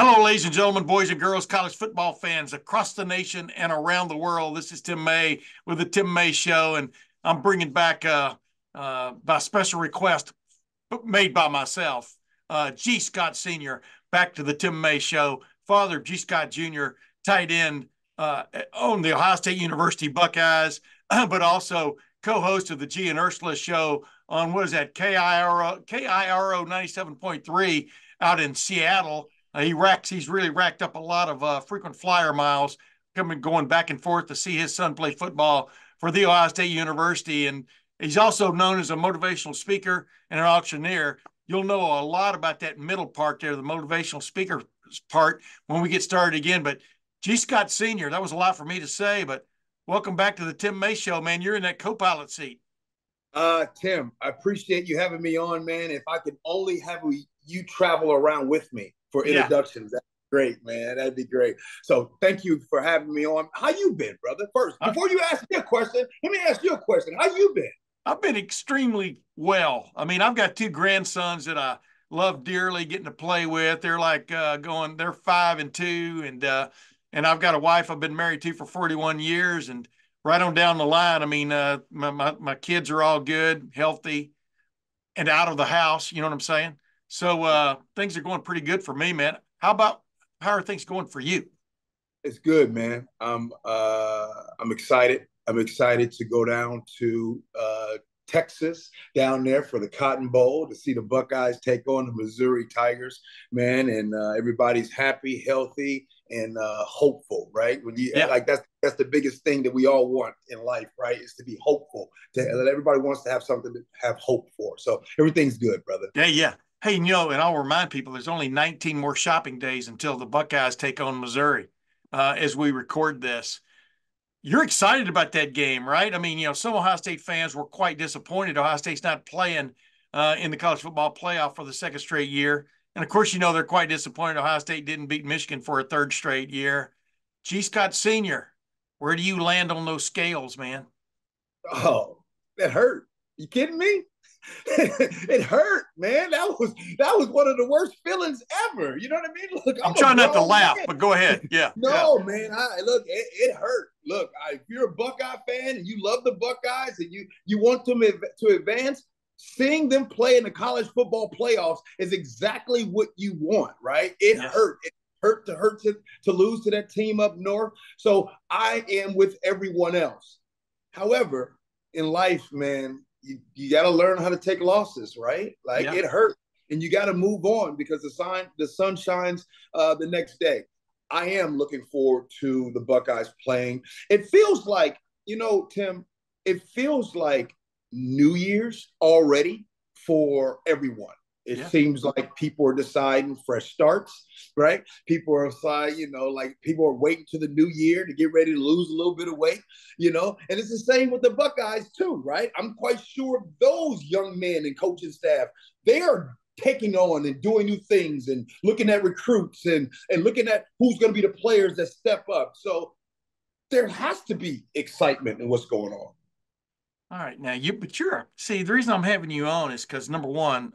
Hello, ladies and gentlemen, boys and girls, college football fans across the nation and around the world. This is Tim May with the Tim May Show, and I'm bringing back by special request made by myself, G. Scott Sr. back to the Tim May Show. Father of G. Scott Jr., tight end on the Ohio State University Buckeyes, but also co-host of the G and Ursula Show on, what is that, KIRO 97.3 out in Seattle. He's really racked up a lot of frequent flyer miles going back and forth to see his son play football for the Ohio State University. And he's also known as a motivational speaker and an auctioneer. You'll know a lot about that middle part there, the motivational speaker part, when we get started again. But G. Scott Sr., that was a lot for me to say, but welcome back to the Tim May Show, man. You're in that co-pilot seat. Tim, I appreciate you having me on, man. If I could only have you travel around with me for introductions, that'd be great, man. That'd be great. So thank you for having me on. How you been, brother? First, before you ask me a question, let me ask you a question. How you been? I've been extremely well. I mean, I've got two grandsons that I love dearly, getting to play with. They're like they're 5 and 2, and I've got a wife I've been married to for 41 years, and right on down the line, I mean, my kids are all good, healthy, and out of the house. You know what I'm saying? So things are going pretty good for me, man. How are things going for you? It's good, man. I'm excited. I'm excited to go down to Texas, down there for the Cotton Bowl, to see the Buckeyes take on the Missouri Tigers, man. And everybody's happy, healthy, and hopeful, right? Like that's the biggest thing that we all want in life, right? Is to be hopeful. Everybody wants to have something to have hope for. So everything's good, brother. Yeah. Hey, and I'll remind people there's only 19 more shopping days until the Buckeyes take on Missouri as we record this. You're excited about that game, right? I mean, some Ohio State fans were quite disappointed Ohio State's not playing in the college football playoff for the second straight year. And, of course, they're quite disappointed Ohio State didn't beat Michigan for a third straight year. G. Scott Sr., where do you land on those scales, man? Oh, that hurt. You kidding me? It hurt, man. That was one of the worst feelings ever. You know what I mean? Look, I'm trying not to laugh, but go ahead. Yeah. No, man. Look, it hurt. Look, if you're a Buckeye fan and you love the Buckeyes and you want them to advance, seeing them play in the college football playoffs is exactly what you want, right? It hurt. It hurt to lose to that team up north. So I am with everyone else. However, in life, man, you got to learn how to take losses, right? It hurt, and you got to move on because the sun shines the next day. I am looking forward to the Buckeyes playing. It feels like, Tim, it feels like New Year's already for everyone. It seems like people are deciding fresh starts, right? People are deciding, people are waiting to the new year to get ready to lose a little bit of weight, and it's the same with the Buckeyes too, right? I'm quite sure those young men and coaching staff, they are taking on and doing new things and looking at recruits and looking at who's going to be the players that step up. So there has to be excitement in what's going on. All right. Now, the reason I'm having you on is because, number one,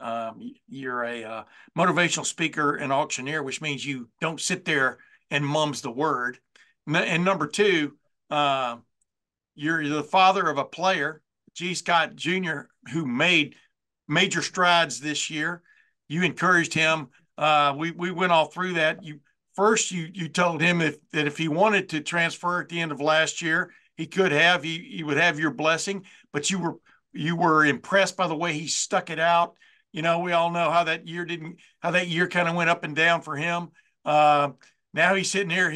you're a motivational speaker and auctioneer, which means you don't sit there and mums the word. And number two, you're the father of a player, G. Scott Jr., who made major strides this year. You encouraged him. We went all through that. You told him that if he wanted to transfer at the end of last year, he could have. He would have your blessing, but you were impressed by the way he stuck it out. We all know how that year kind of went up and down for him. Now he's sitting here.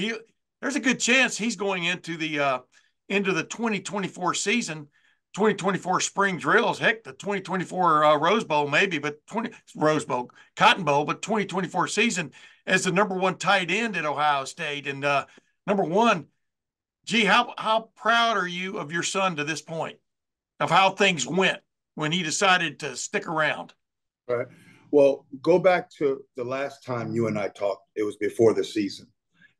There's a good chance he's going into the 2024 season, 2024 spring drills. Heck, the 2024 Rose Bowl maybe, but Cotton Bowl, but 2024 season as the number one tight end at Ohio State. And number one, Gee, how proud are you of your son to this point, of how things went when he decided to stick around? Right. Well, go back to the last time you and I talked. It was before the season.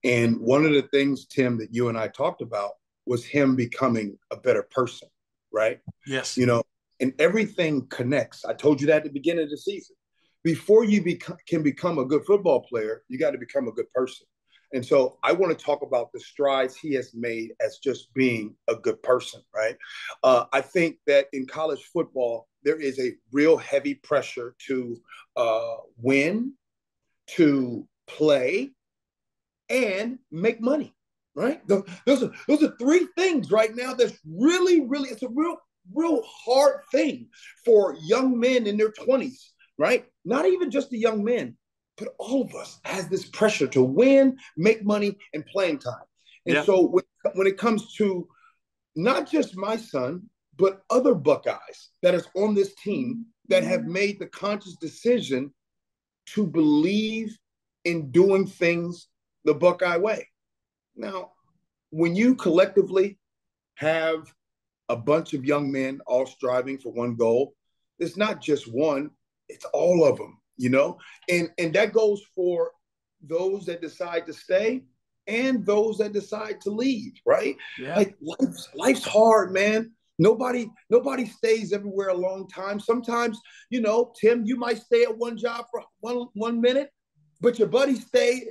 And one of the things, Tim, that you and I talked about was him becoming a better person, right? Yes. And everything connects. I told you that at the beginning of the season. before you can become a good football player, you got to become a good person. And so I want to talk about the strides he has made as just being a good person, right? I think that in college football, there is a real heavy pressure to win, to play, and make money, right? Those are three things right now that's really, really, it's a real hard thing for young men in their 20s, right? Not even just the young men, but all of us has this pressure to win, make money, and playing time. And Yeah. so when it comes to not just my son, but other Buckeyes that is on this team that have made the conscious decision to believe in doing things the Buckeye way. Now, when you collectively have a bunch of young men all striving for one goal, it's not just one, it's all of them, and that goes for those that decide to stay and those that decide to leave, right? Yeah. Like life's hard, man. Nobody stays everywhere a long time. Sometimes, Tim, you might stay at one job for one minute, but your buddy stayed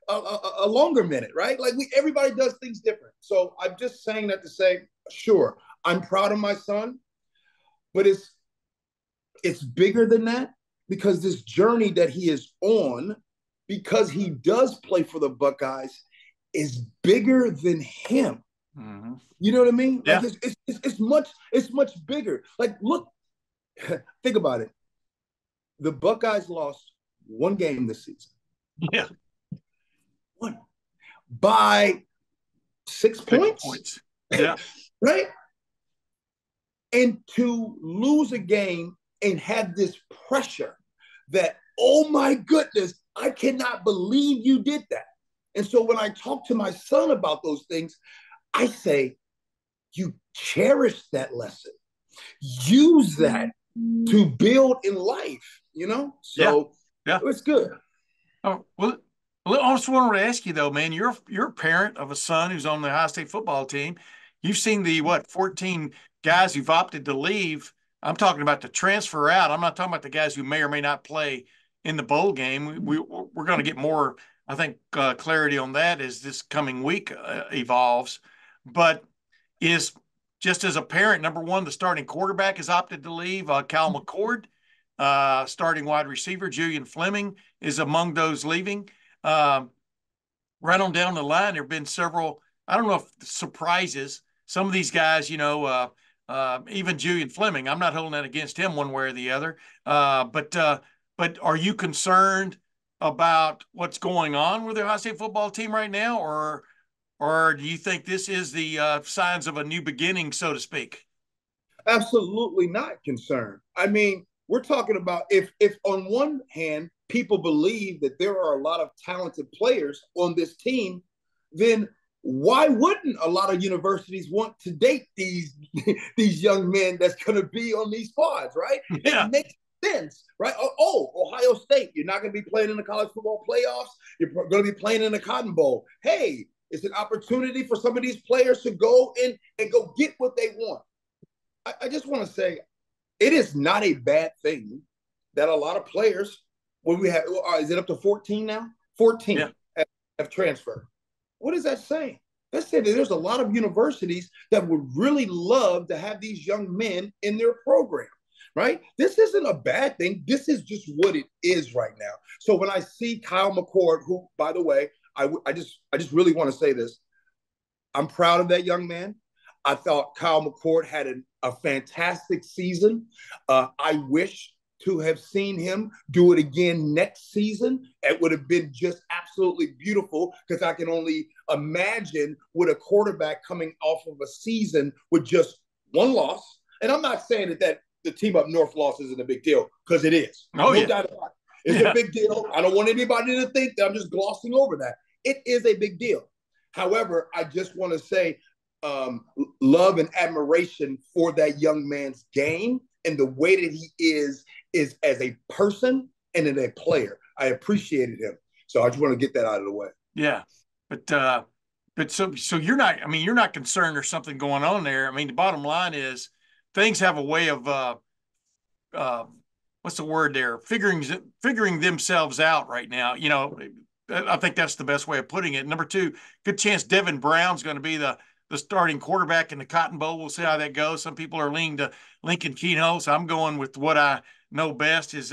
a longer minute, right? Like everybody does things different. So I'm just saying that to say, sure, I'm proud of my son, but it's bigger than that, because this journey that he is on, because he does play for the Buckeyes, is bigger than him. Mm-hmm. You know what I mean? Yeah. Like it's much bigger. Like, look, think about it. The Buckeyes lost one game this season. Yeah. One. By 6 points. Yeah. Right? And to lose a game and have this pressure that, oh my goodness, I cannot believe you did that. And so when I talk to my son about those things, I say, you cherish that lesson. Use that to build in life, So yeah. It's good. Oh, well, I just wanted to ask you though, man, you're a parent of a son who's on the Ohio State football team. You've seen the 14 guys who've opted to leave. I'm talking about the transfer out. I'm not talking about the guys who may or may not play in the bowl game. We're going to get more, I think, clarity on that as this coming week evolves. But is just as a parent, number one, the starting quarterback has opted to leave. Cal McCord, starting wide receiver, Julian Fleming is among those leaving. Right on down the line, there have been several, I don't know if surprises. Some of these guys, even Julian Fleming, I'm not holding that against him one way or the other. But are you concerned about what's going on with the Ohio State football team right now, or do you think this is the signs of a new beginning, so to speak? Absolutely not concerned. I mean, we're talking about if on one hand people believe that there are a lot of talented players on this team, then why wouldn't a lot of universities want to date these young men that's going to be on these squads, right? Yeah. It makes sense, right? Oh, Ohio State, you're not going to be playing in the college football playoffs. You're going to be playing in the Cotton Bowl. Hey, it's an opportunity for some of these players to go in and go get what they want. I just want to say, it is not a bad thing that a lot of players, when we have, is it up to 14 now? 14 have transferred. What does that say? That says that there's a lot of universities that would really love to have these young men in their program, right? This isn't a bad thing. This is just what it is right now. So when I see Kyle McCord, who, by the way, I just really want to say this. I'm proud of that young man. I thought Kyle McCord had a fantastic season. I wish to have seen him do it again next season. It would have been just absolutely beautiful, because I can only imagine with a quarterback coming off of a season with just one loss. And I'm not saying that the team up north loss isn't a big deal, because it is. Oh, no doubt about it. It's a big deal. I don't want anybody to think that I'm just glossing over that. It is a big deal. However, I just want to say, love and admiration for that young man's game and the way that he is as a person and as a player. I appreciated him. So I just want to get that out of the way. Yeah. But so you're not, I mean, you're not concerned there's something going on there. I mean, the bottom line is things have a way of what's the word there? Figuring themselves out right now. I think that's the best way of putting it. Number two, good chance Devin Brown's going to be the starting quarterback in the Cotton Bowl. We'll see how that goes. Some people are leaning to Lincoln Keno, so I'm going with what I know best is,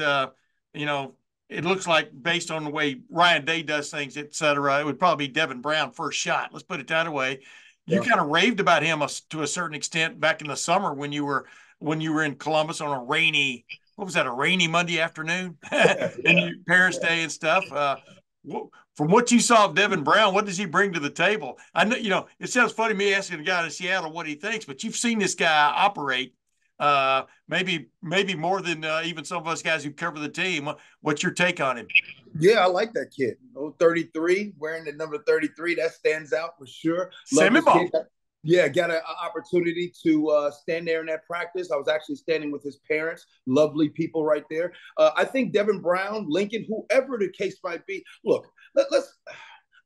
it looks like based on the way Ryan Day does things, et cetera, it would probably be Devin Brown first shot. Let's put it that way. You Yeah. kind of raved about him to a certain extent back in the summer when you were in Columbus on a rainy, what was that, a rainy Monday afternoon, and Yeah. Parents' Day and stuff. From what you saw of Devin Brown, what does he bring to the table? I know, it sounds funny me asking a guy in Seattle what he thinks, but you've seen this guy operate, maybe more than even some of us guys who cover the team. What's your take on him? Yeah, I like that kid. Oh, 33, wearing the number 33, that stands out for sure. Love Sammy this Ball. kid. Yeah, got an opportunity to stand there in that practice. I was actually standing with his parents, lovely people right there. I think Devin Brown, Lincoln, whoever the case might be. Look, let's.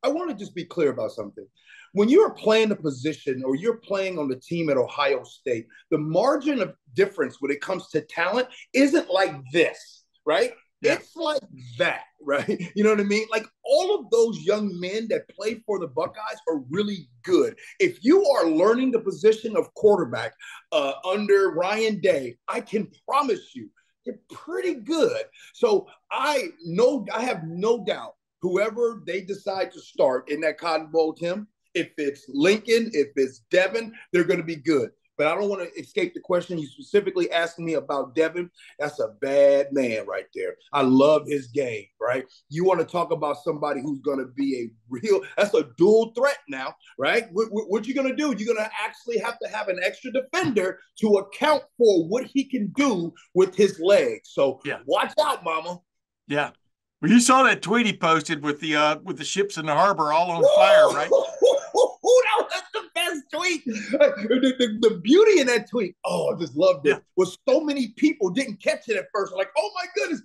I want to just be clear about something. When you're playing a position or you're playing on the team at Ohio State, the margin of difference when it comes to talent isn't like this, right? Yeah. It's like that, right? You know what I mean? Like all of those young men that play for the Buckeyes are really good. If you are learning the position of quarterback under Ryan Day, I can promise you, you're pretty good. So I have no doubt whoever they decide to start in that Cotton Bowl, Tim, if it's Lincoln, if it's Devin, they're going to be good. But I don't want to escape the question. You specifically asked me about Devin. That's a bad man right there. I love his game, right? You want to talk about somebody who's going to be a that's a dual threat now, right? What you going to do? You're going to actually have to have an extra defender to account for what he can do with his legs. So Yeah. Watch out, mama. Yeah. Well, you saw that tweet he posted with the ships in the harbor all on fire, right? That's the best tweet. The beauty in that tweet, I just loved it, was so many people didn't catch it at first. Like, oh my goodness.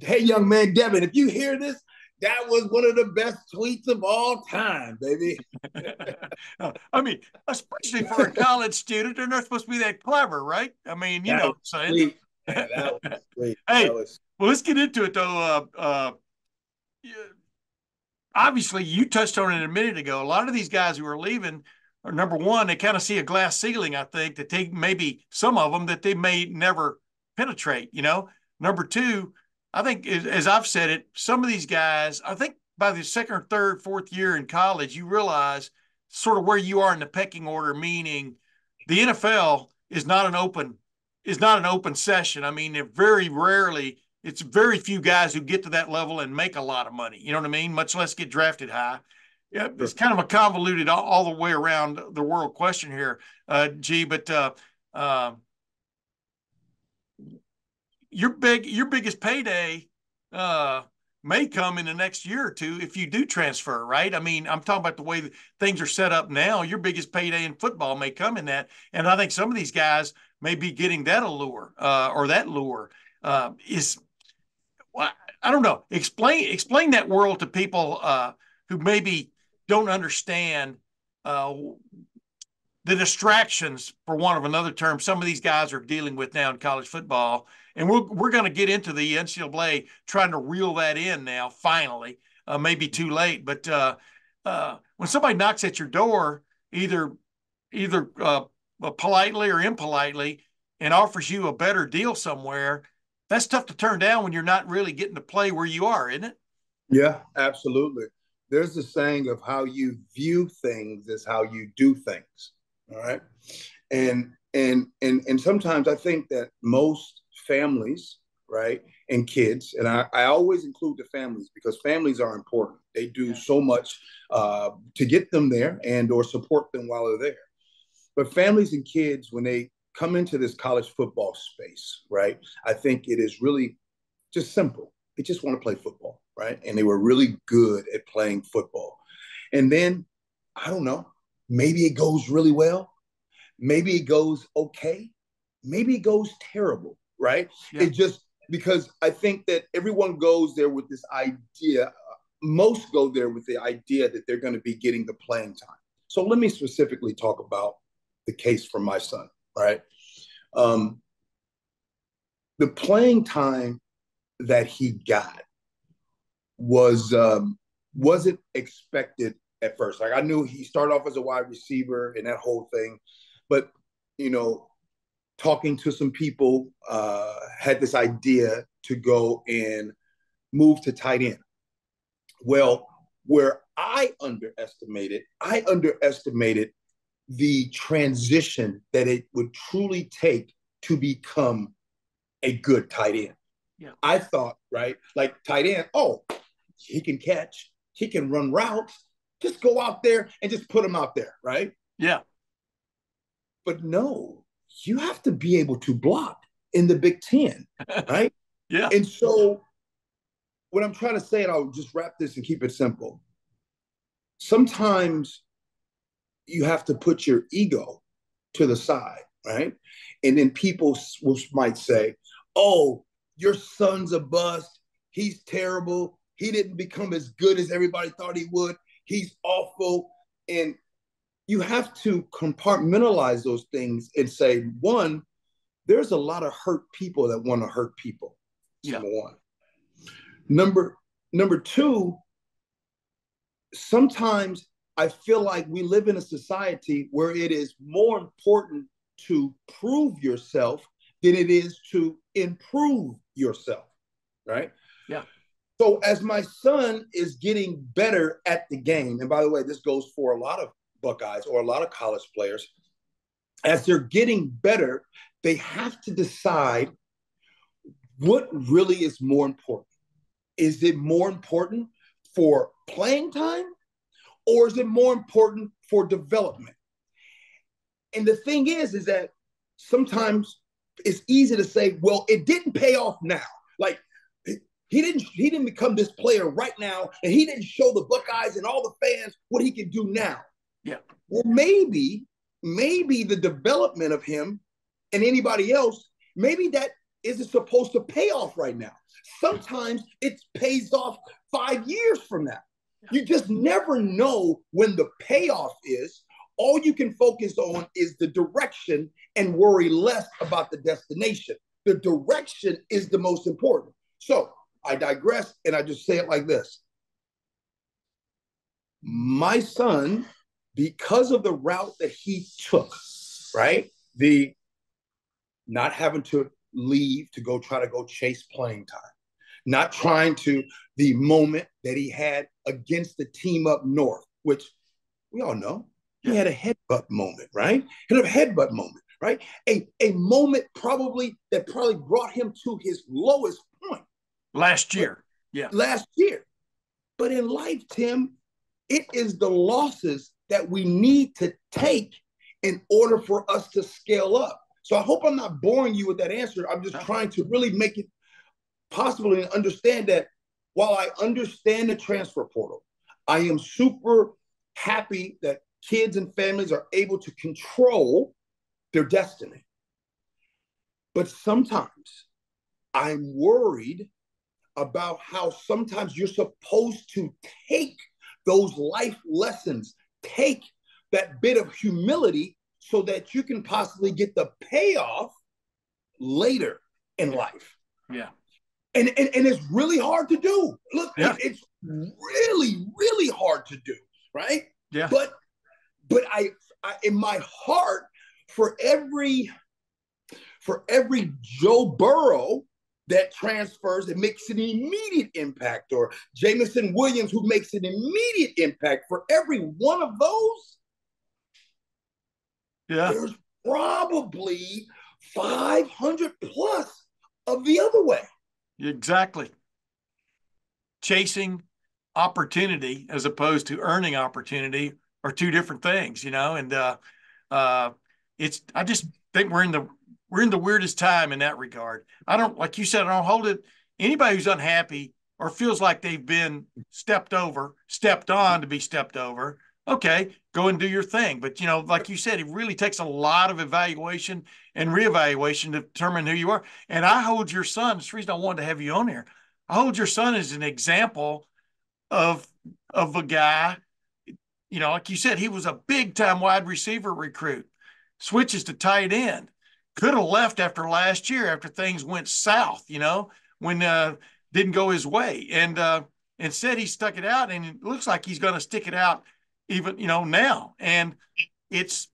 Hey, young man, Devin, if you hear this, that was one of the best tweets of all time, baby. I mean, especially for a college student, they're not supposed to be that clever, right? I mean, you know what I'm saying. Yeah, that was sweet. Hey, well, let's get into it though. Obviously, you touched on it a minute ago. A lot of these guys who are leaving are, number one, they kind of see a glass ceiling, I think, that they maybe some of them that they may never penetrate. Number two, I think, as I've said it, some of these guys, I think by the second or third, fourth year in college, you realize sort of where you are in the pecking order, meaning the NFL is not an open session. I mean, it's very few guys who get to that level and make a lot of money. You know what I mean? Much less get drafted high. Yeah, it's kind of a convoluted all the way around the world question here, G. But your biggest payday may come in the next year or two if you do transfer, right? I mean, I'm talking about the way things are set up now. Your biggest payday in football may come in that, and I think some of these guys may be getting that allure or that lure. I don't know. Explain that world to people who maybe don't understand the distractions, for want of another term, some of these guys are dealing with now in college football. And we're going to get into the NCAA trying to reel that in now, finally. Maybe too late. But when somebody knocks at your door, either politely or impolitely, and offers you a better deal somewhere, that's tough to turn down when you're not really getting to play where you are, isn't it? Yeah, absolutely. There's the saying of how you view things is how you do things. All right. And sometimes I think that most families, right, and kids, and I always include the families because families are important. They do so much to get them there and or support them while they're there. But families and kids, when they come into this college football space, right, I think it is really just simple. They just want to play football, right? And they were really good at playing football. And then, I don't know, maybe it goes really well. Maybe it goes okay. Maybe it goes terrible, right? Yeah. It just, because I think that everyone goes there with this idea, most go there with the idea that they're going to be getting the playing time. So let me specifically talk about the case for my son, right? the playing time that he got was wasn't expected at first. Like I knew he started off as a wide receiver and that whole thing, but you know, talking to some people, had this idea to go and move to tight end. Well, where I underestimated the transition that it would truly take to become a good tight end. Yeah. I thought, right, like tight end, oh, he can catch, he can run routes, just go out there and just put him out there, right? Yeah. But no, you have to be able to block in the Big Ten, right? Yeah. And so what I'm trying to say, and I'll just wrap this and keep it simple. Sometimes you have to put your ego to the side, right? And then people might say, oh, your son's a bust. He's terrible. He didn't become as good as everybody thought he would. He's awful. And you have to compartmentalize those things and say, one, there's a lot of hurt people that want to hurt people. Yeah. Number one. Number two, sometimes I feel like we live in a society where it is more important to prove yourself than it is to improve yourself, right? Yeah. So as my son is getting better at the game, and by the way, this goes for a lot of Buckeyes or a lot of college players, as they're getting better, they have to decide what really is more important. Is it more important for playing time, or is it more important for development? And the thing is that sometimes it's easy to say, well, it didn't pay off now. Like he didn't become this player right now, and he didn't show the Buckeyes and all the fans what he can do now. Yeah. Well, maybe the development of him and anybody else, maybe that isn't supposed to pay off right now. Sometimes it pays off 5 years from now. You just never know when the payoff is. All you can focus on is the direction and worry less about the destination. The direction is the most important. So I digress and I just say it like this. My son, because of the route that he took, right? The not having to leave to go try to go chase playing time, not trying to the moment that he had against the team up north, which we all know he had a headbutt moment, right? He had a headbutt moment, right? A moment that probably brought him to his lowest point. Last year. Yeah. Last year. But in life, Tim, it is the losses that we need to take in order for us to scale up. So I hope I'm not boring you with that answer. I'm just trying to really make it possible and understand that while I understand the transfer portal, I am super happy that kids and families are able to control their destiny. But sometimes I'm worried about how sometimes you're supposed to take those life lessons, take that bit of humility so that you can possibly get the payoff later in life. Yeah. And it's really hard to do. Look, it's really, really hard to do, right? Yeah. But I in my heart, for every Joe Burrow that transfers and makes an immediate impact, or Jameson Williams who makes an immediate impact, for every one of those, there's probably 500 plus of the other way. Exactly. Chasing opportunity as opposed to earning opportunity are two different things, you know. And I just think we're in the weirdest time in that regard. I don't, like you said, I don't hold it. Anybody who's unhappy or feels like they've been stepped on to be stepped over, okay, go and do your thing. But, you know, like you said, it really takes a lot of evaluation and reevaluation to determine who you are. And I hold your son, that's the reason I wanted to have you on here. I hold your son as an example of a guy, you know, like you said, he was a big time wide receiver recruit, switches to tight end, could have left after last year, after things went south, when didn't go his way. And instead he stuck it out, and it looks like he's going to stick it out even, now. And he's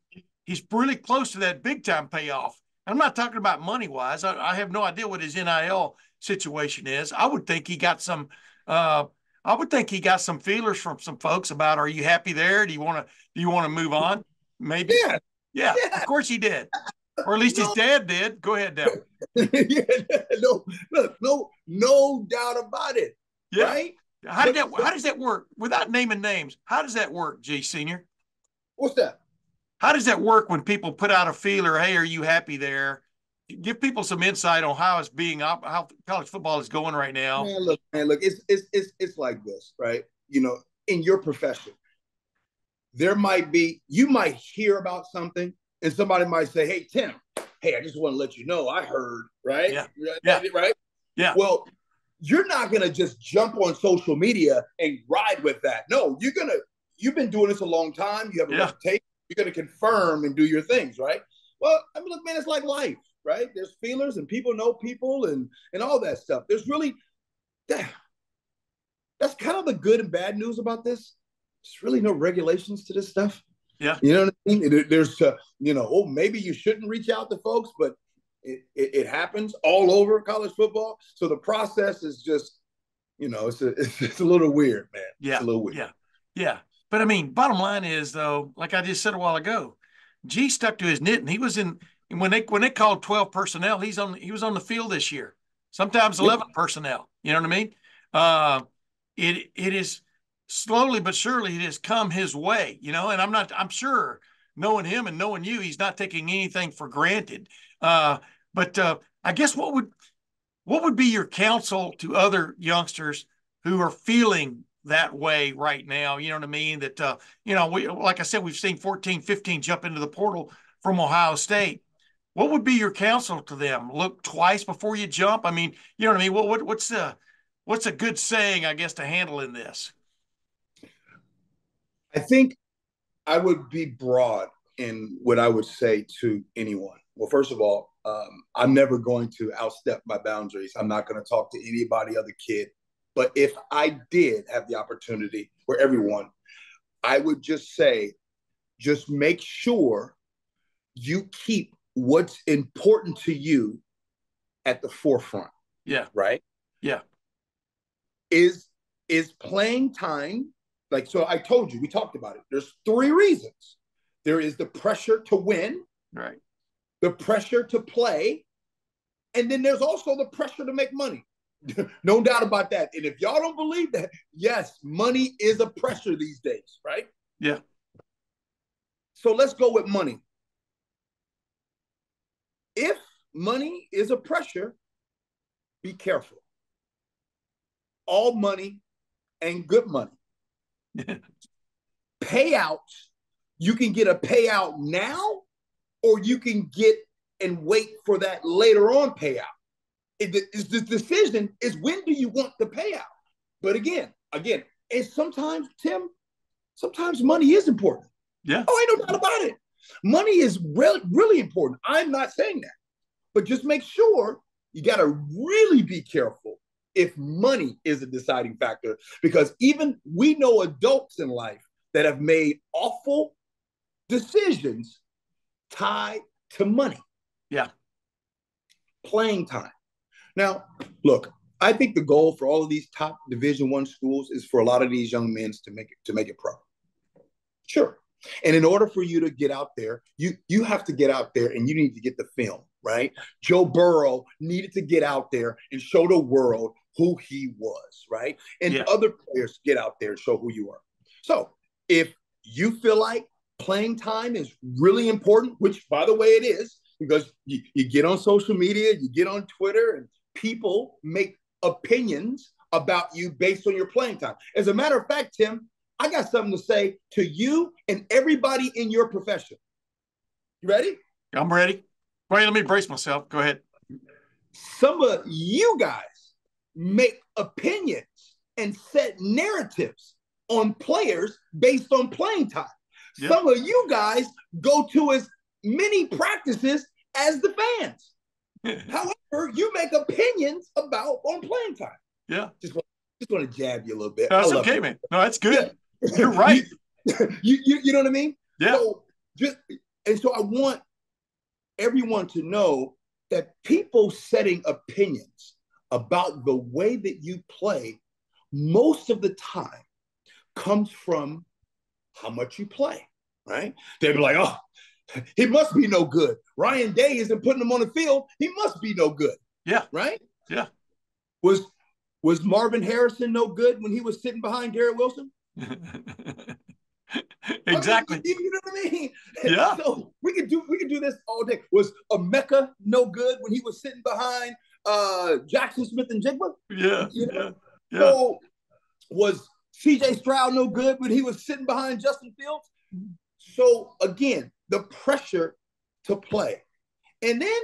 really close to that big time payoff. I'm not talking about money wise. I have no idea what his NIL situation is. I would think he got some feelers from some folks about, are you happy there? Do you want to move on? Maybe. Yeah. Yeah, of course he did. Or at least his dad did. Go ahead, Dale. Yeah, no doubt about it. Yeah. Right? How does that work? Without naming names, how does that work, G Senior? What's that? How does that work when people put out a feeler? Hey, are you happy there? Give people some insight on how how college football is going right now. Man, look, it's like this, right? In your profession, you might hear about something, and somebody might say, "Hey, Tim, I just want to let you know I heard," right? Yeah. Right? Yeah. Well, you're not gonna just jump on social media and ride with that. No, you've been doing this a long time. You have a reputation. You're gonna confirm and do your things, right? Well, I mean, look, man, it's like life, right? There's feelers, and people know people, and all that stuff. There's really that's kind of the good and bad news about this. There's really no regulations to this stuff. Yeah. You know what I mean? There's, maybe you shouldn't reach out to folks, but it happens all over college football. So the process is just, it's a little weird, man. Yeah. It's a little weird. Yeah. But I mean, bottom line is, though, like I just said a while ago, G stuck to his knitting. He was when they called 12 personnel, he was on the field this year. Sometimes 11 personnel. You know what I mean? It is slowly but surely it has come his way, and I'm sure, knowing him and knowing you, he's not taking anything for granted. But I guess what would be your counsel to other youngsters who are feeling that way right now? You know what I mean? That, like I said, we've seen 14, 15 jump into the portal from Ohio State. What would be your counsel to them? Look twice before you jump. I mean, you know what I mean? What's a good saying, I guess, to handle in this? I think I would be broad in what I would say to anyone. Well, first of all, I'm never going to outstep my boundaries. I'm not going to talk to anybody other kid. But if I did have the opportunity for everyone, I would just say, just make sure you keep what's important to you at the forefront. Yeah. Right? Yeah. Is playing time, like, so I told you, we talked about it. There's 3 reasons. There is the pressure to win. Right. The pressure to play. And then there's also the pressure to make money. No doubt about that. And if y'all don't believe that, yes, money is a pressure these days, right? Yeah. So let's go with money. If money is a pressure, be careful. All money ain't good money. Payouts, you can get a payout now, or you can get and wait for that later on payout. The decision is, when do you want the payout? But again, and sometimes, Tim, money is important. Yeah. Oh, ain't no doubt about it. Money is really important. I'm not saying that. But just make sure you got to really be careful if money is a deciding factor, because even we know adults in life that have made awful decisions tied to money. Yeah. Playing time. Now, look, I think the goal for all of these top Division I schools is for a lot of these young men to make it pro. Sure. And in order for you to get out there, you have to get out there and you need to get the film, right? Joe Burrow needed to get out there and show the world who he was, right? And other players get out there and show who you are. So if you feel like playing time is really important, which, by the way, it is, because you get on social media, you get on Twitter, and people make opinions about you based on your playing time. As a matter of fact, Tim, I got something to say to you and everybody in your profession. You ready? I'm ready. Wait, let me brace myself. Go ahead. Some of you guys make opinions and set narratives on players based on playing time. Yep. Some of you guys go to as many practices as the fans. However, you make opinions about on playing time. Yeah. Just want to jab you a little bit. That's okay, man. No, that's good. Yeah. You're right. You know what I mean? Yeah. So I want everyone to know that people setting opinions about the way that you play most of the time comes from how much you play, right? They'd be like, oh, he must be no good. Ryan Day isn't putting him on the field. He must be no good. Yeah. Right? Yeah. Was Marvin Harrison no good when he was sitting behind Garrett Wilson? Exactly. You know what I mean? Yeah. So we could do this all day. Was Emeka no good when he was sitting behind Jackson Smith and Jigba? Yeah. You know? Yeah. So was CJ Stroud no good when he was sitting behind Justin Fields? So again, the pressure to play. And then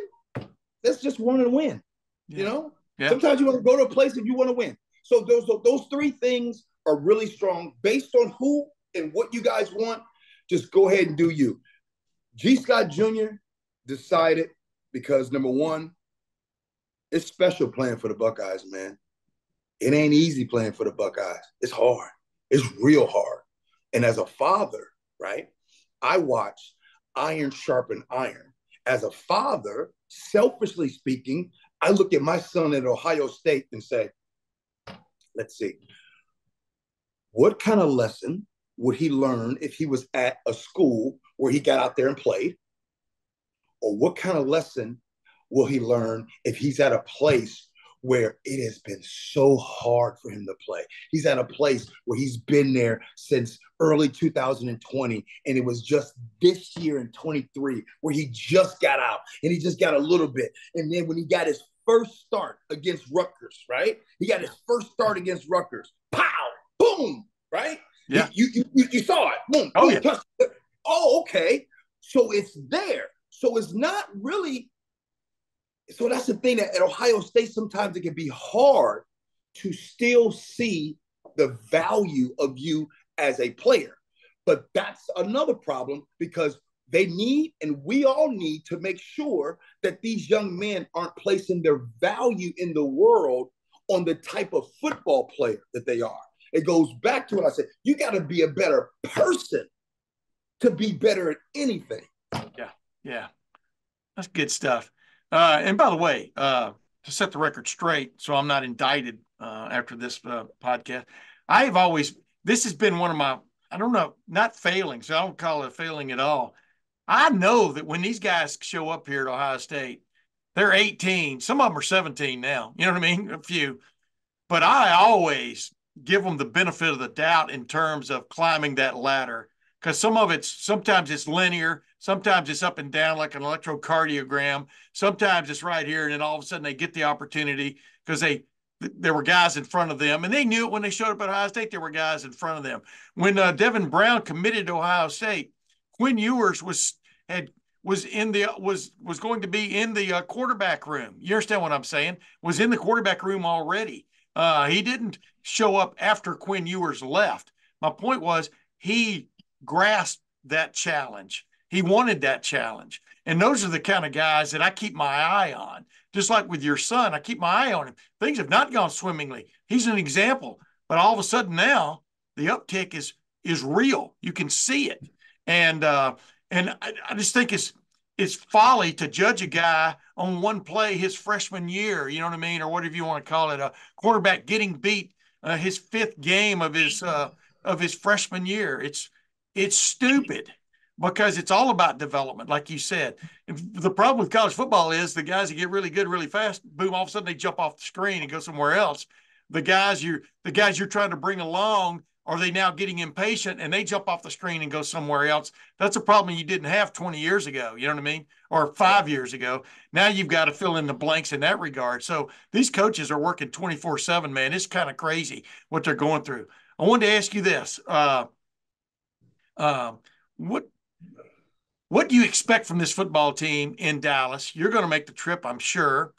let's just want to win. Yeah. You know? Yeah. Sometimes you want to go to a place if you want to win. So those three things are really strong. Based on who and what you guys want, just go ahead and do you. G. Scott Jr. decided because, number one, it's special playing for the Buckeyes, man. It ain't easy playing for the Buckeyes. It's hard. It's real hard. And as a father, right, I watch iron sharpen iron. As a father, selfishly speaking, I look at my son at Ohio State and say, let's see, what kind of lesson would he learn if he was at a school where he got out there and played? Or what kind of lesson will he learn if he's at a place where it has been so hard for him to play? He's at a place where he's been there since early 2020, and it was just this year in 23 where he just got out, and he just got a little bit. And then when he got his first start against Rutgers, right? He got his first start against Rutgers. Pow! Boom! Right? Yeah. You saw it. Boom! Oh, boom, yeah. Oh, okay. So it's there. So it's not really. So that's the thing that at Ohio State, sometimes it can be hard to still see the value of you as a player. But that's another problem because they need, and we all need to make sure that these young men aren't placing their value in the world on the type of football player that they are. It goes back to what I said. You got to be a better person to be better at anything. Yeah. Yeah. That's good stuff. And by the way, to set the record straight, so I'm not indicted after this podcast, this has been one of my, I don't know, not failings. I don't call it a failing at all. I know that when these guys show up here at Ohio State, they're 18. Some of them are 17 now. You know what I mean? A few. But I always give them the benefit of the doubt in terms of climbing that ladder because sometimes it's linear. Sometimes it's up and down like an electrocardiogram. Sometimes it's right here, and then all of a sudden they get the opportunity because there were guys in front of them, and they knew it when they showed up at Ohio State. There were guys in front of them. When Devin Brown committed to Ohio State, Quinn Ewers was going to be in the quarterback room. You understand what I'm saying? Was in the quarterback room already. He didn't show up after Quinn Ewers left. My point was he grasped that challenge. He wanted that challenge. And those are the kind of guys that I keep my eye on. Just like with your son, I keep my eye on him. Things have not gone swimmingly. He's an example. But all of a sudden now, the uptick is real. You can see it. And I just think it's folly to judge a guy on one play his freshman year, you know what I mean, or whatever you want to call it, a quarterback getting beat his fifth game of his freshman year. It's stupid because it's all about development, like you said. The problem with college football is the guys that get really good really fast, boom, all of a sudden they jump off the screen and go somewhere else. The guys you're trying to bring along, are they now getting impatient and they jump off the screen and go somewhere else? That's a problem you didn't have 20 years ago, you know what I mean? Or 5 years ago. Now you've got to fill in the blanks in that regard. So these coaches are working 24/7, man. It's kind of crazy what they're going through. I wanted to ask you this. What do you expect from this football team in Dallas? You're going to make the trip, I'm sure.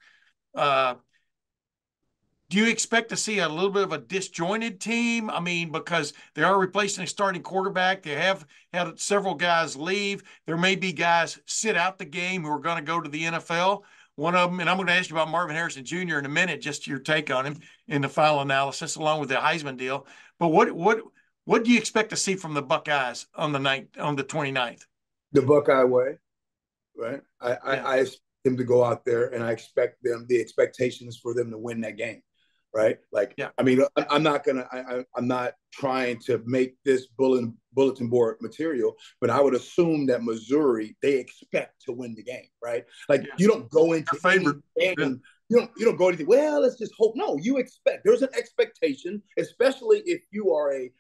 Do do you expect to see a little bit of a disjointed team? I mean, because they are replacing a starting quarterback. They have had several guys leave. There may be guys sit out the game who are going to go to the NFL. One of them, and I'm going to ask you about Marvin Harrison Jr. in a minute, just your take on him in the final analysis, along with the Heisman deal. But what do you expect to see from the Buckeyes on the 29th? The Buckeye way, right? Yeah. I expect them to go out there, and I expect them. The expectation is for them to win that game, right? Like, Yeah. I mean, I'm not gonna. I'm not trying to make this bulletin board material, but I would assume that Missouri, they expect to win the game, right? Like, Yeah. you don't go into any game. Yeah. You don't go anything. Well, let's just hope. No, you expect. There's an expectation, especially if you are a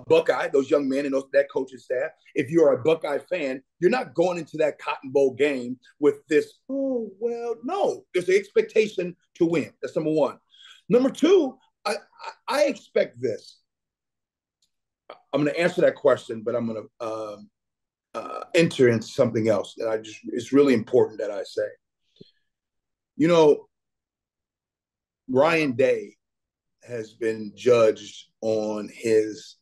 Buckeye, those young men and that coaching staff. If you're a Buckeye fan, you're not going into that Cotton Bowl game with this. Oh well, no. There's an expectation to win. That's number one. Number two, I expect this. I'm going to answer that question, but I'm going to enter into something else that it's really important that I say. You know, Ryan Day has been judged on his,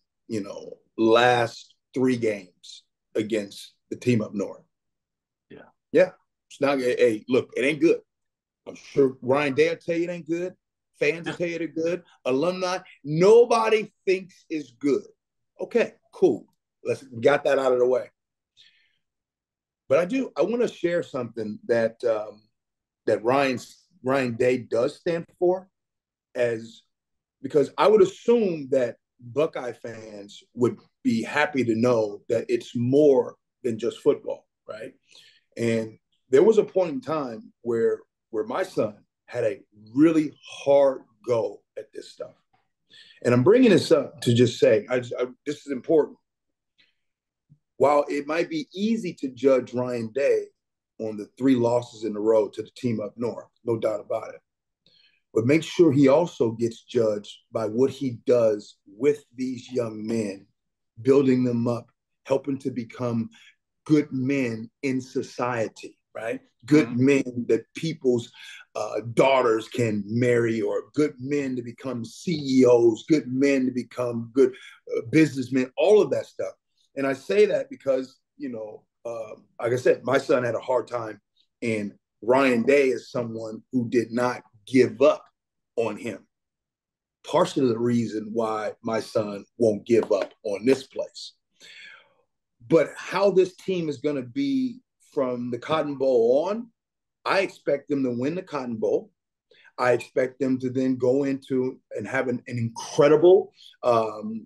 last 3 games against the team up north. Yeah. Yeah. It's not, hey, look, it ain't good. I'm sure Ryan Day will tell you it ain't good. Fans will tell you it's good. Alumni, nobody thinks it's good. Okay, cool. Let's got that out of the way. But I want to share something that that Ryan Day does stand for, because I would assume that Buckeye fans would be happy to know that it's more than just football, right? And there was a point in time where my son had a really hard go at this stuff. And I'm bringing this up to just say, this is important. While it might be easy to judge Ryan Day on the 3 losses in a row to the team up north, no doubt about it, but make sure he also gets judged by what he does with these young men, building them up, helping to become good men in society, right? Good men that people's daughters can marry, or good men to become CEOs, good men to become good businessmen, all of that stuff. And I say that because, like I said, my son had a hard time, and Ryan Day is someone who did not give up on him. Partially the reason why my son won't give up on this place. But how this team is going to be from the Cotton Bowl on, I expect them to win the Cotton Bowl. I expect them to then go into and have an incredible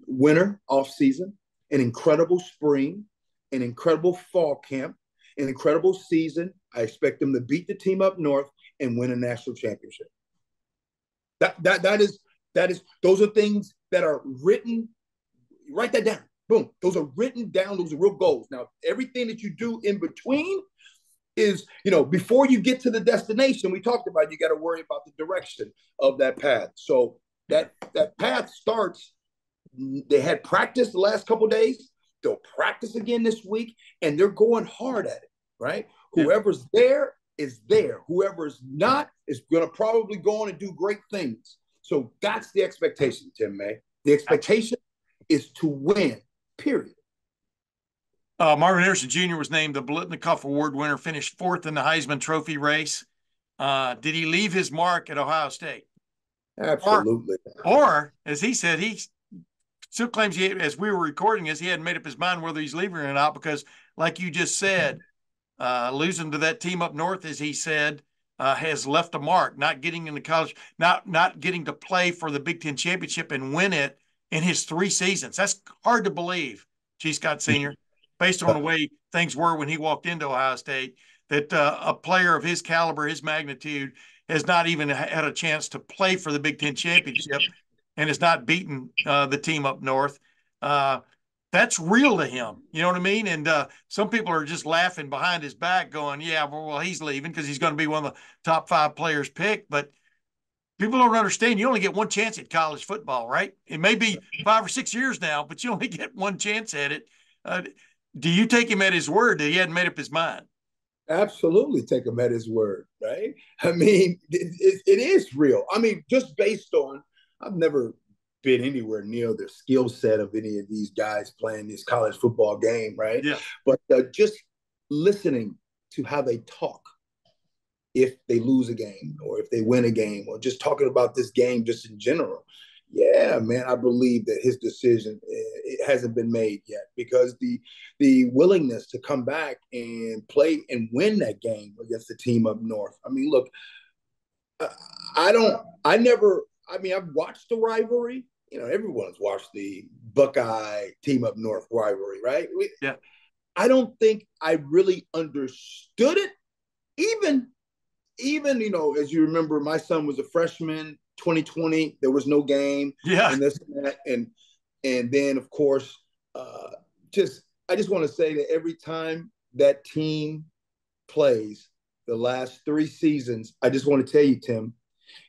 winter off season, an incredible spring, an incredible fall camp, an incredible season. I expect them to beat the team up north and win a national championship. That is those are things that are written. Write that down. Boom. Those are written down. Those are real goals. Now, everything that you do in between is, before you get to the destination, we talked about, you got to worry about the direction of that path. So that path starts. They had practice the last couple of days. They'll practice again this week, and they're going hard at it, right? Yeah. Whoever's there is there. Whoever's not is going to probably go on and do great things. So that's the expectation, Tim May. The expectation is to win, period. Marvin Harrison Jr. was named the Blitnikoff Award winner, finished 4th in the Heisman Trophy race. Did he leave his mark at Ohio State? Absolutely. Or as he said, he still claims as we were recording this, he hadn't made up his mind whether he's leaving or not, because like you just said, losing to that team up north, as he said, has left a mark, not getting into college, not getting to play for the Big Ten championship and win it in his 3 seasons. That's hard to believe, G. Scott Sr., based on the way things were when he walked into Ohio State, that a player of his caliber, his magnitude, has not even had a chance to play for the Big Ten championship and has not beaten the team up north. That's real to him. You know what I mean? And some people are just laughing behind his back going, yeah, well, he's leaving because he's going to be one of the top 5 players picked. But people don't understand. You only get one chance at college football, right? It may be 5 or 6 years now, but you only get one chance at it. Do you take him at his word that he hadn't made up his mind? Absolutely take him at his word, right? I mean, it is real. I mean, just based on, I've never been anywhere near the skill set of any of these guys playing this college football game, right? Yeah. But just listening to how they talk if they lose a game or if they win a game or just talking about this game just in general. Yeah, man, I believe that his decision it hasn't been made yet because the willingness to come back and play and win that game against the team up north. I mean, look, I don't, I never, I mean, I've watched the rivalry. You know, everyone's watched the Buckeye team up north rivalry, right? Yeah. I don't think I really understood it. Even you know, as you remember, my son was a freshman, 2020. There was no game, Yeah. and this and that, and then of course, just I just want to say that every time that team plays the last 3 seasons, I just want to tell you, Tim,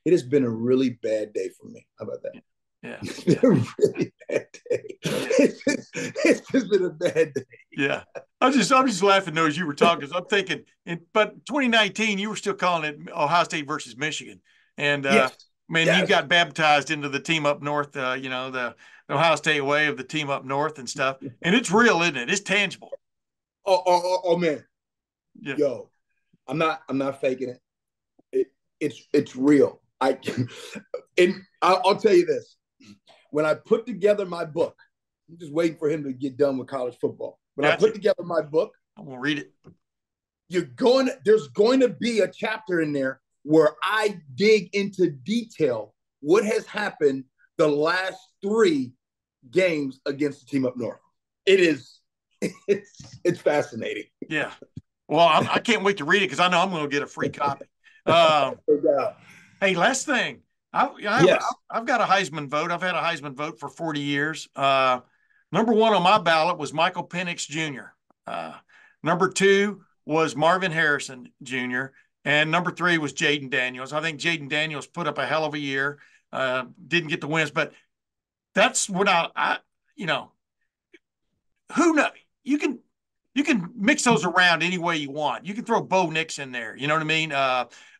it has been a really bad day for me. How about that? Yeah. It's been a really bad day. It's just been a bad day. Yeah. I'm just laughing though as you were talking. So I'm thinking, but 2019, you were still calling it Ohio State versus Michigan, and Yes, man, you yes. got baptized into the team up north. You know, the Ohio State way of the team up north and stuff, and it's real, isn't it? It's tangible. Oh man, Yeah. yo, I'm not faking it. It's real. And I'll tell you this. When I put together my book, I'm just waiting for him to get done with college football. When I Gotcha. put together my book, I'm gonna read it. there's going to be a chapter in there where I dig into detail what has happened the last 3 games against the team up north. It is it's fascinating. Yeah. Well, I can't wait to read it because I know I'm going to get a free copy. Um, hey, last thing. Yes. I've got a Heisman vote. I've had a Heisman vote for 40 years. Number one on my ballot was Michael Penix Jr. Number two was Marvin Harrison Jr. And number three was Jaden Daniels. I think Jaden Daniels put up a hell of a year. Didn't get the wins, but that's what you know, who knows? You can you can mix those around any way you want. You can throw Bo Nix in there. You know what I mean?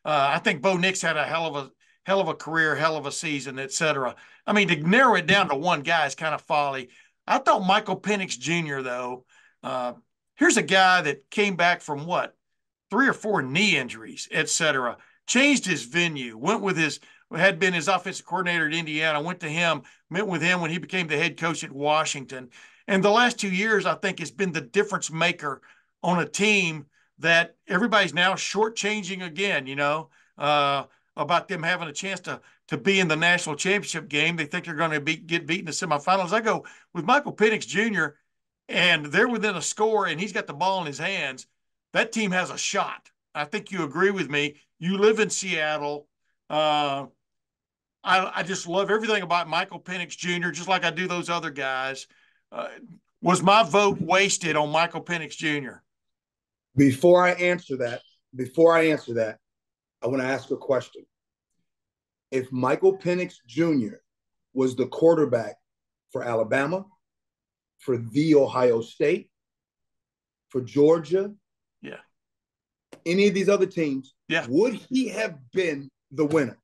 I think Bo Nix had a hell of a career, hell of a season, etc. I mean, to narrow it down to one guy is kind of folly. I thought Michael Penix Jr. though. Uh, Here's a guy that came back from what 3 or 4 knee injuries, etc. Changed his venue. Went with his had been his offensive coordinator at Indiana. Went to him. Met with him when he became the head coach at Washington. And the last 2 years, I think, has been the difference maker on a team that everybody's now shortchanging again, about them having a chance to be in the national championship game. They think they're going to get beat in the semifinals. I go with Michael Penix Jr., and they're within a score, and he's got the ball in his hands. That team has a shot. I think you agree with me. You live in Seattle. I just love everything about Michael Penix Jr., just like I do those other guys. Uh, was my vote wasted on Michael Penix Jr.? Before I answer that, before I answer that, I want to ask a question. If Michael Penix Jr. was the quarterback for Alabama, for the Ohio State, for Georgia, yeah, any of these other teams, yeah, would he have been the winner?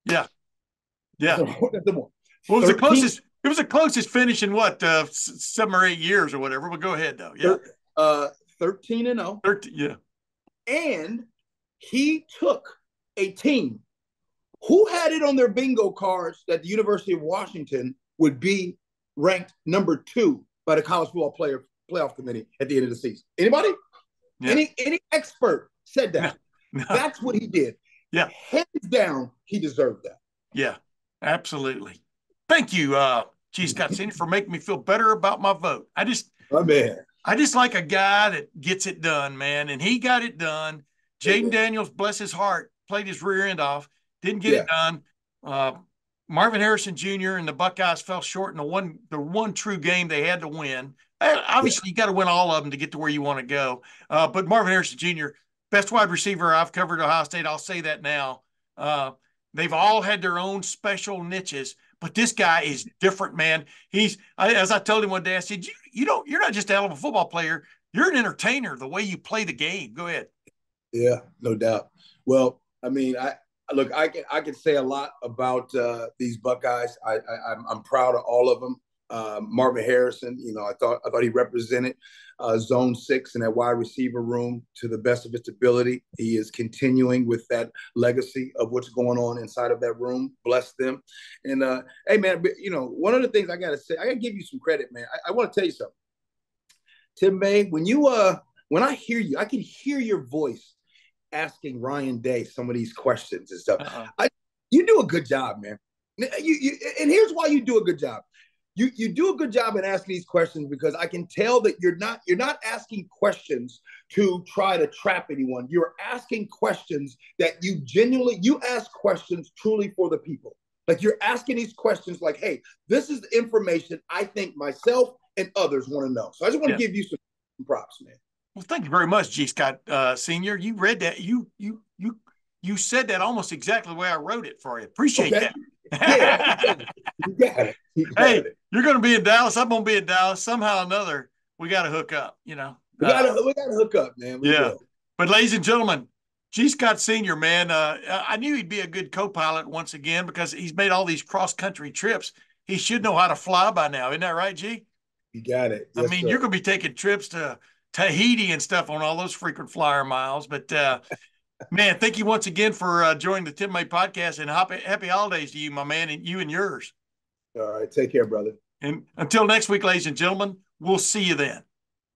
yeah, yeah. What was 13, the closest? It was the closest finish in what 7 or 8 years or whatever. But go ahead though. Yeah, 13-0. 13, yeah, And he took a team who had it on their bingo cards that the University of Washington would be ranked number 2 by the college football playoff committee at the end of the season. Anybody? yeah. Any expert said that. No. That's what he did. Yeah. Hands down, he deserved that. Yeah, absolutely. Thank you, G. Scott Senior, for making me feel better about my vote. I just like a guy that gets it done, man, and he got it done. Jaden Daniels, bless his heart, played his rear end off, didn't get it done. Marvin Harrison Jr. and the Buckeyes fell short in the one true game they had to win. Obviously, you got to win all of them to get to where you want to go. But Marvin Harrison Jr., best wide receiver I've covered Ohio State. I'll say that now. They've all had their own special niches, but this guy is different, man. As I told him one day, I said, you're not just a hell of a football player. you're an entertainer, the way you play the game. Go ahead. Yeah, no doubt. Well, I mean, I can say a lot about these Buckeyes. I'm proud of all of them. Marvin Harrison, I thought he represented Zone 6 in that wide receiver room to the best of his ability. He is continuing with that legacy of what's going on inside of that room. Bless them. And hey, man, one of the things I gotta say, I gotta give you some credit, man. I want to tell you something, Tim May. When I hear you, I can hear your voice asking Ryan Day some of these questions and stuff. You do a good job, man. And here's why you do a good job. You do a good job in asking these questions because I can tell that you're not asking questions to try to trap anyone. You're asking questions that you ask questions truly for the people. Like you're asking these questions like, hey, this is the information I think myself and others want to know. So I just want to give you some props, man. Well, thank you very much, G. Scott Senior. You read that. You said that almost exactly the way I wrote it for you. Appreciate that. Yeah, you got it. Hey, you're going to be in Dallas. I'm going to be in Dallas. Somehow or another, we got to hook up. We got to hook up, man. We will. But ladies and gentlemen, G. Scott Senior, man, I knew he'd be a good co-pilot once again because he's made all these cross-country trips. He should know how to fly by now. Isn't that right, G? You got it. Yes, I mean, you're going to be taking trips to Tahiti and stuff on all those frequent flyer miles. But, man, thank you once again for joining the Tim May podcast, and happy holidays to you, my man, and you and yours. All right. Take care, brother. And until next week, ladies and gentlemen, we'll see you then.